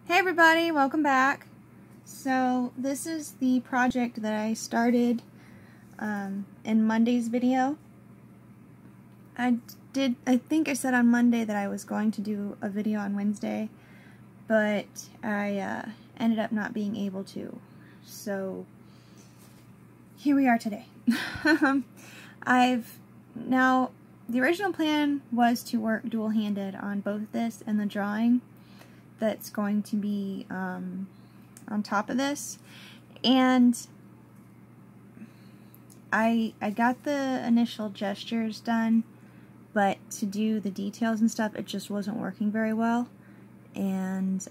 Hey everybody, welcome back. So this is the project that I started in Monday's video. I think I said on Monday that I was going to do a video on Wednesday, but I ended up not being able to. So here we are today. The original plan was to work dual-handed on both this and the drawing that's going to be on top of this, and I got the initial gestures done, but to do the details and stuff, it just wasn't working very well, and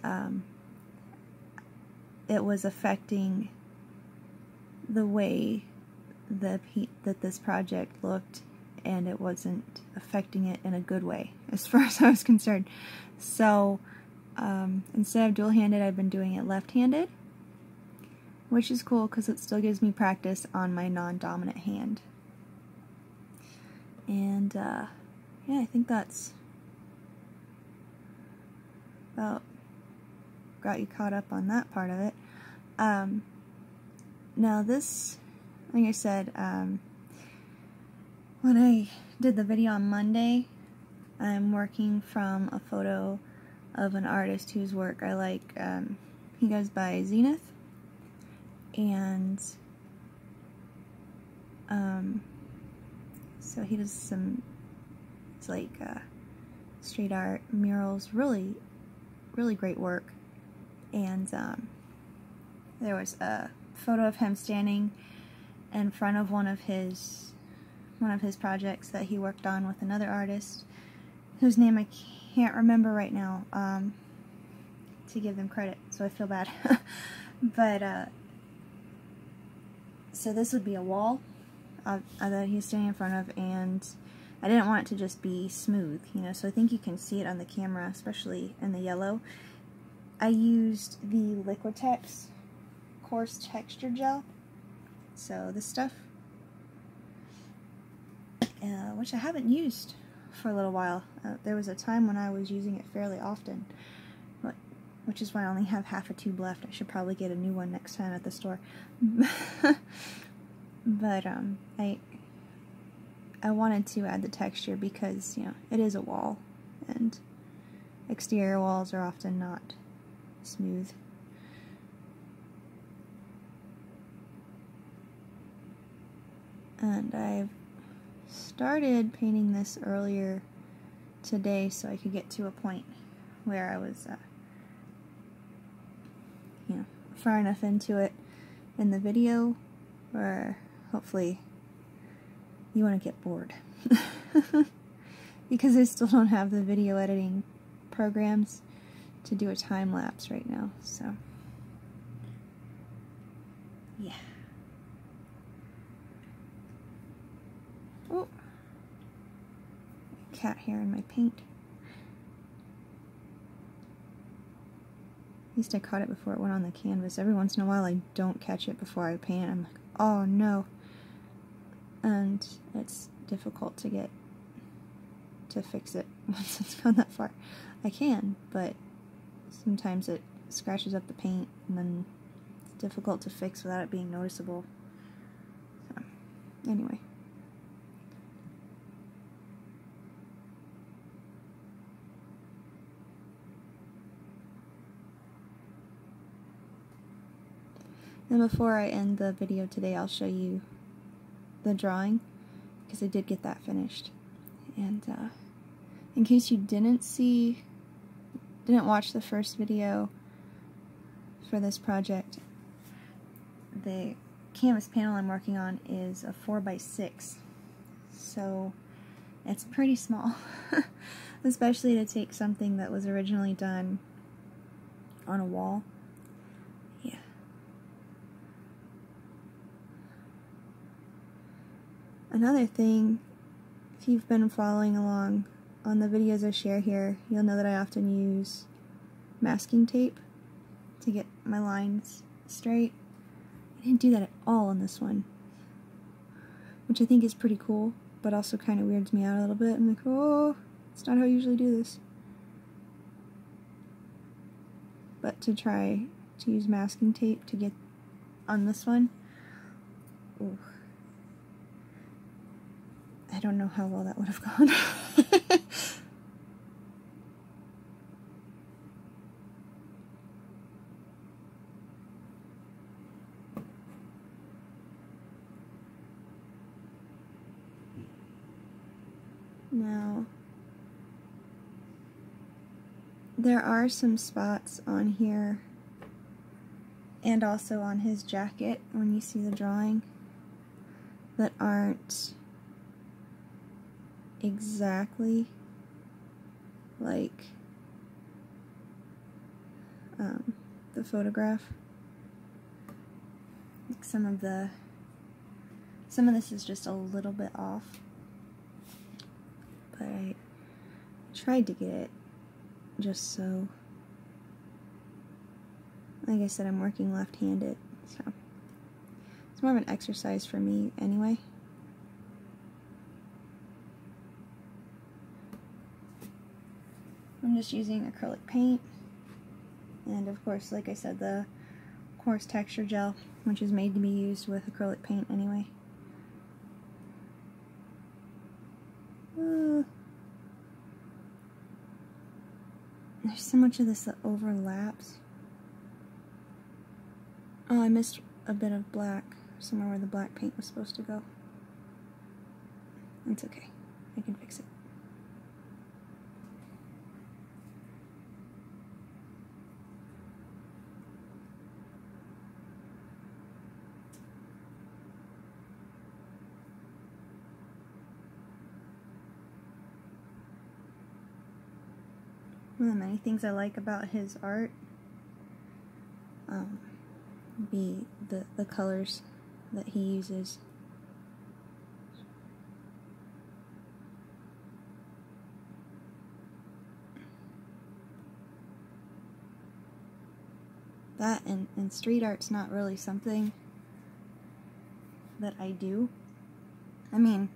it was affecting the way that this project looked, and it wasn't affecting it in a good way as far as I was concerned. So instead of dual-handed, I've been doing it left-handed, which is cool because it still gives me practice on my non-dominant hand. And yeah, I think that's about got you caught up on that part of it. Now this, like I said, when I did the video on Monday, I'm working from a photo of an artist whose work I like. He goes by Zenith, and so he does some, it's like street art, murals, really great work. And there was a photo of him standing in front of one of his projects that he worked on with another artist whose name I can't remember right now, to give them credit, so I feel bad. But so this would be a wall that he's standing in front of, and I didn't want it to just be smooth, you know, so I think you can see it on the camera, especially in the yellow. I used the Liquitex coarse texture gel, so this stuff, which I haven't used for a little while. There was a time when I was using it fairly often, which is why I only have half a tube left. I should probably get a new one next time at the store. But I wanted to add the texture because, you know, it is a wall, and exterior walls are often not smooth. And I've started painting this earlier today so I could get to a point where I was you know, far enough into it in the video where hopefully you won't get bored. Because I still don't have the video editing programs to do a time lapse right now, so yeah. Oh, cat hair in my paint. At least I caught it before it went on the canvas. Every once in a while I don't catch it before I paint. I'm like, oh no. And it's difficult to get to fix it once it's gone that far. I can, but sometimes it scratches up the paint, and then it's difficult to fix without it being noticeable. So, anyway. And before I end the video today, I'll show you the drawing, because I did get that finished. And in case you didn't watch the first video for this project, the canvas panel I'm working on is a 4x6, so it's pretty small, especially to take something that was originally done on a wall. Yeah. Another thing, if you've been following along on the videos I share here, you'll know that I often use masking tape to get my lines straight. I didn't do that at all in this one, which I think is pretty cool, but also kind of weirds me out a little bit. I'm like, oh, it's not how I usually do this. but to try to use masking tape to get on this one, ooh, I don't know how well that would have gone. Now, there are some spots on here and also on his jacket when you see the drawing that aren't exactly like the photograph. Like some of this is just a little bit off, but I tried to get it just so, like I said, I'm working left-handed, so it's more of an exercise for me anyway. I'm just using acrylic paint, and of course, like I said, the coarse texture gel, which is made to be used with acrylic paint anyway. There's so much of this that overlaps. Oh, I missed a bit of black somewhere where the black paint was supposed to go. It's okay. I can fix it. One of the many things I like about his art be the colors that he uses. That and street art's not really something that I do. I mean,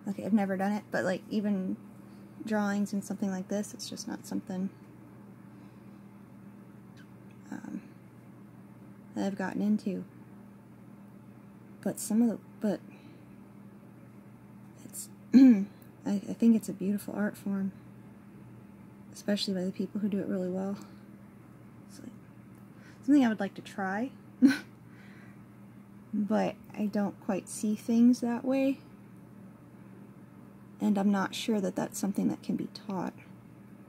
okay, I've never done it, but like even drawings and something like this, it's just not something that I've gotten into. But it's I think it's a beautiful art form, especially by the people who do it really well. It's like something I would like to try, but I don't quite see things that way. And I'm not sure that that's something that can be taught.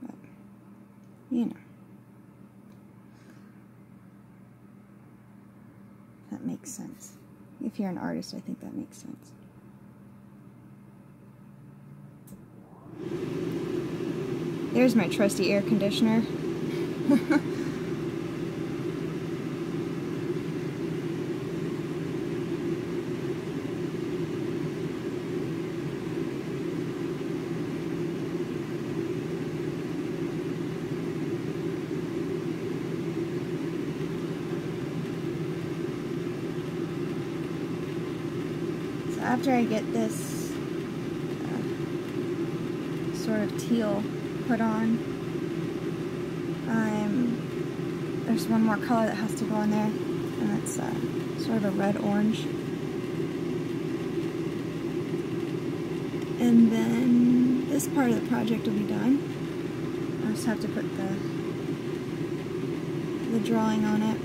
But, you know. That makes sense. If you're an artist, I think that makes sense. There's my trusty air conditioner. After I get this sort of teal put on, there's one more color that has to go on there, and it's sort of a red-orange. And then this part of the project will be done. I just have to put the drawing on it.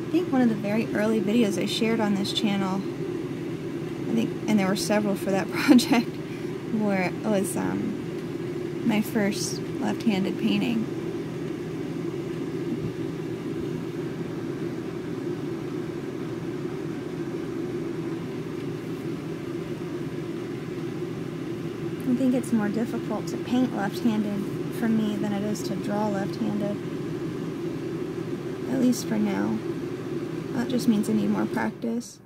I think one of the very early videos I shared on this channel, and there were several for that project, where it was my first left-handed painting. I think it's more difficult to paint left-handed for me than it is to draw left-handed, at least for now. That just means I need more practice.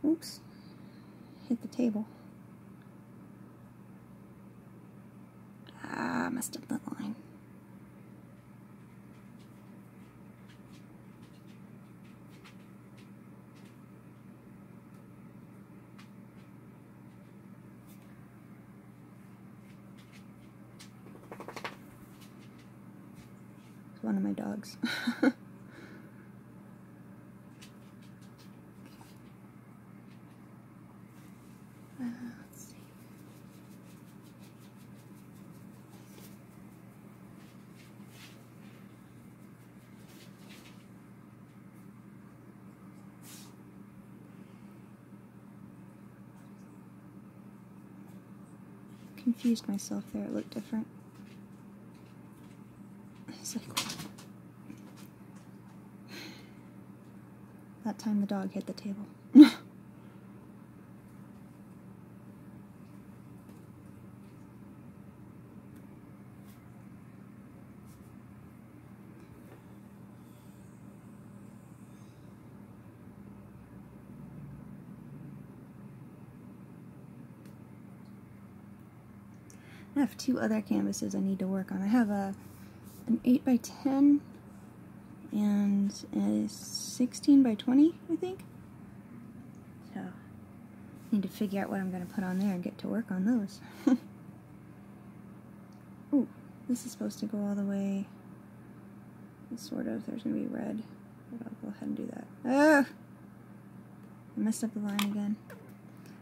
Ooh, Oops. Hit the table. Ah, messed up the line. It's one of my dogs. Let's see. Confused myself there, it looked different. It's like, that time the dog hit the table. I have two other canvases I need to work on. I have an 8x10 and a 16x20, I think. So, I need to figure out what I'm going to put on there and get to work on those. Ooh, this is supposed to go all the way, sort of. There's going to be red, but I'll go ahead and do that. Ah! I messed up the line again.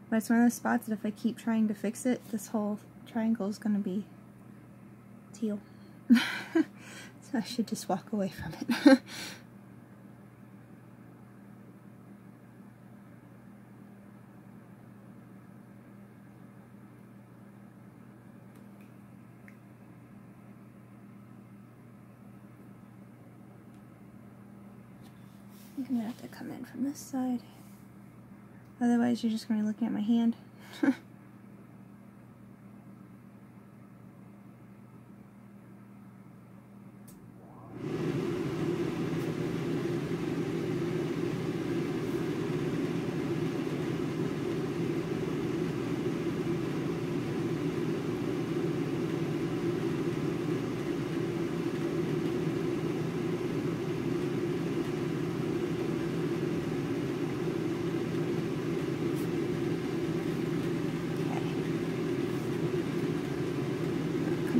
But it's one of those spots that if I keep trying to fix it, this whole triangle is going to be teal. So I should just walk away from it. I'm going to have to come in from this side. Otherwise you're just going to be looking at my hand.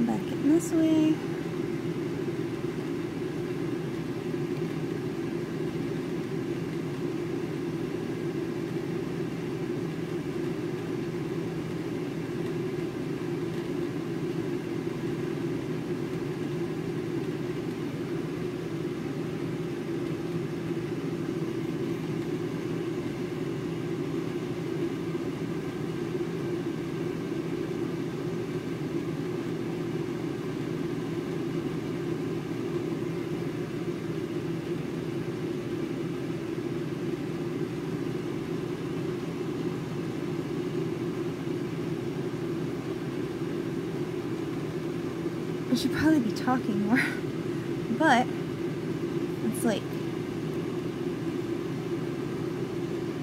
Back in this way. I should probably be talking more, but it's like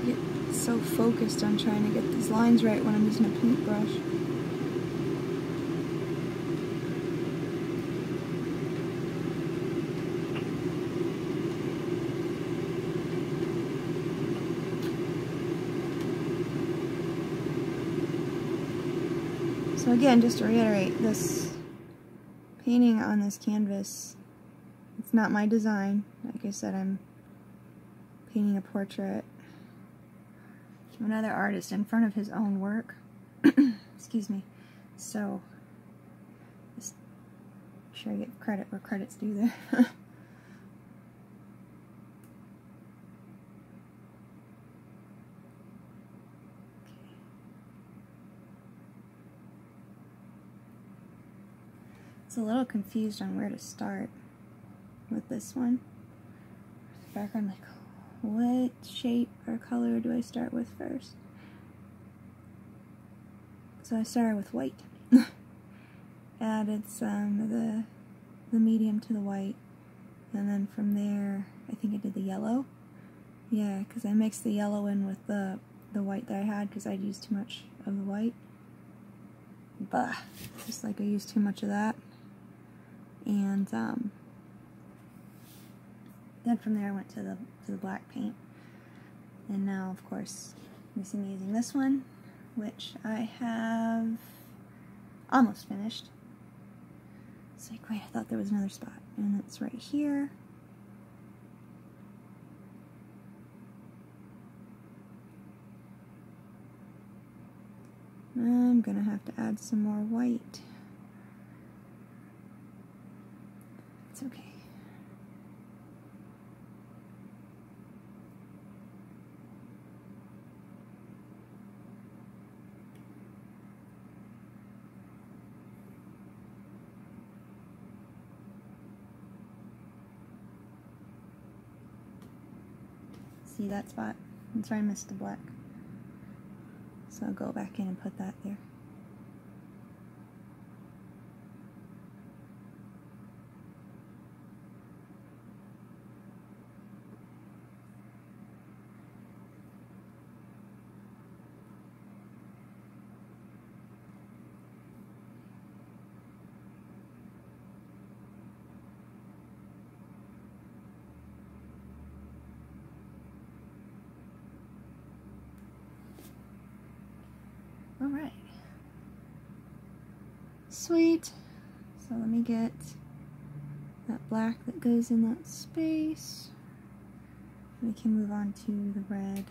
I get so focused on trying to get these lines right when I'm using a paintbrush. So again, just to reiterate, this painting on this canvas, it's not my design. Like I said, I'm painting a portrait of another artist in front of his own work. Excuse me. So, just make sure I get credit where credit's due there. A little confused on where to start with this one. Background, like, what shape or color do I start with first? So I started with white. Added some of the medium to the white, and then from there I think I did the yellow. Yeah, because I mixed the yellow in with the the white that I had because I'd used too much of the white. Bah, just like I used too much of that. And then from there I went to the black paint. And now, of course, you see me using this one, which I have almost finished. It's like, wait, I thought there was another spot. And it's right here. I'm gonna have to add some more white. It's okay. See that spot? That's where I missed the black. So I'll go back in and put that there. Alright. Sweet. So let me get that black that goes in that space. We can move on to the red.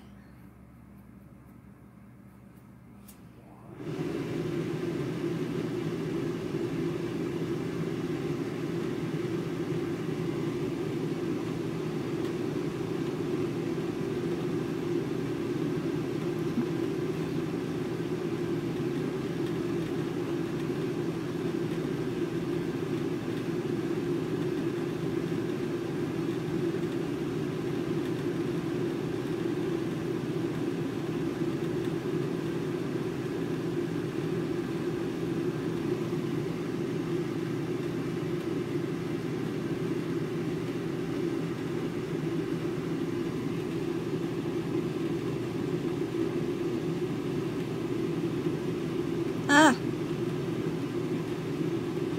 Ah!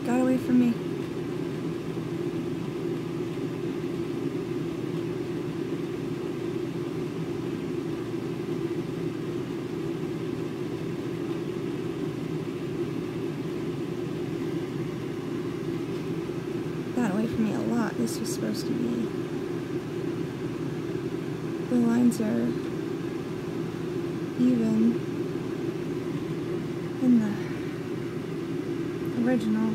Got away from me. Got away from me a lot. This was supposed to be... The lines are even in the original.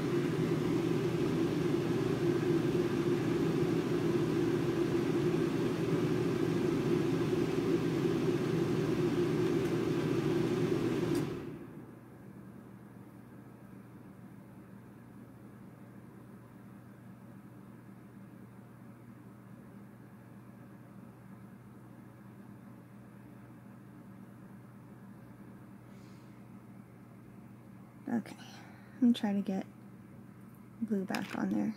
Okay, I'm gonna try to get blue back on there,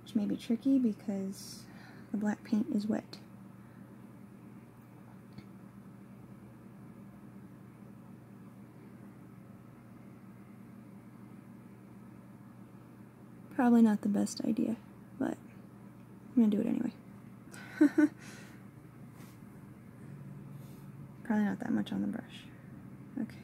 which may be tricky because the black paint is wet. Probably not the best idea, but I'm gonna do it anyway. Probably not that much on the brush. Okay.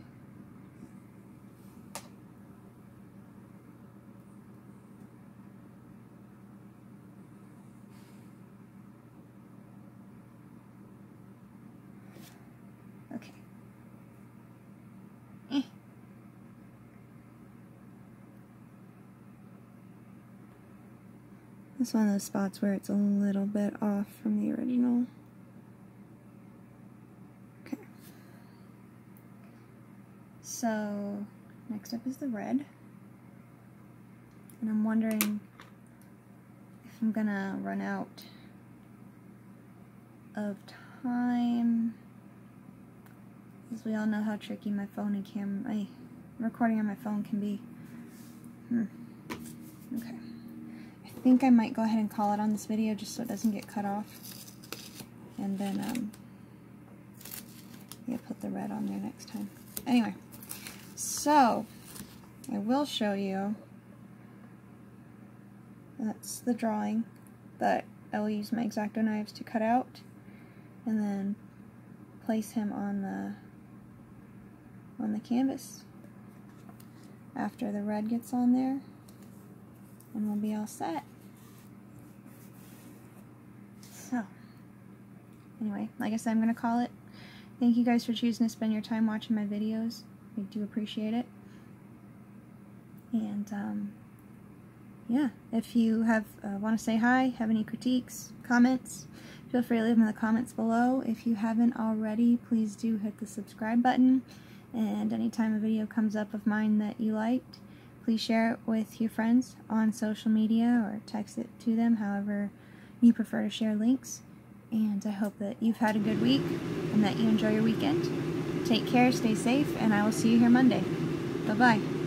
Okay. This is one of those spots where it's a little bit off from the original. Okay. So, next up is the red. And I'm wondering if I'm gonna run out of time. Because we all know how tricky my phone and recording on my phone can be. Okay. I think I might go ahead and call it on this video just so it doesn't get cut off. And then Yeah, put the red on there next time. Anyway, so I will show you. That's the drawing that I will use my X-Acto knives to cut out, and then place him on the canvas after the red gets on there, and we'll be all set. So, anyway, like I said, I'm going to call it. Thank you guys for choosing to spend your time watching my videos. I do appreciate it. And, yeah, if you want to say hi, have any critiques, comments, feel free to leave them in the comments below. If you haven't already, please do hit the subscribe button. And anytime a video comes up of mine that you liked, please share it with your friends on social media or text it to them, however you prefer to share links. And I hope that you've had a good week and that you enjoy your weekend. Take care, stay safe, and I will see you here Monday. Bye-bye.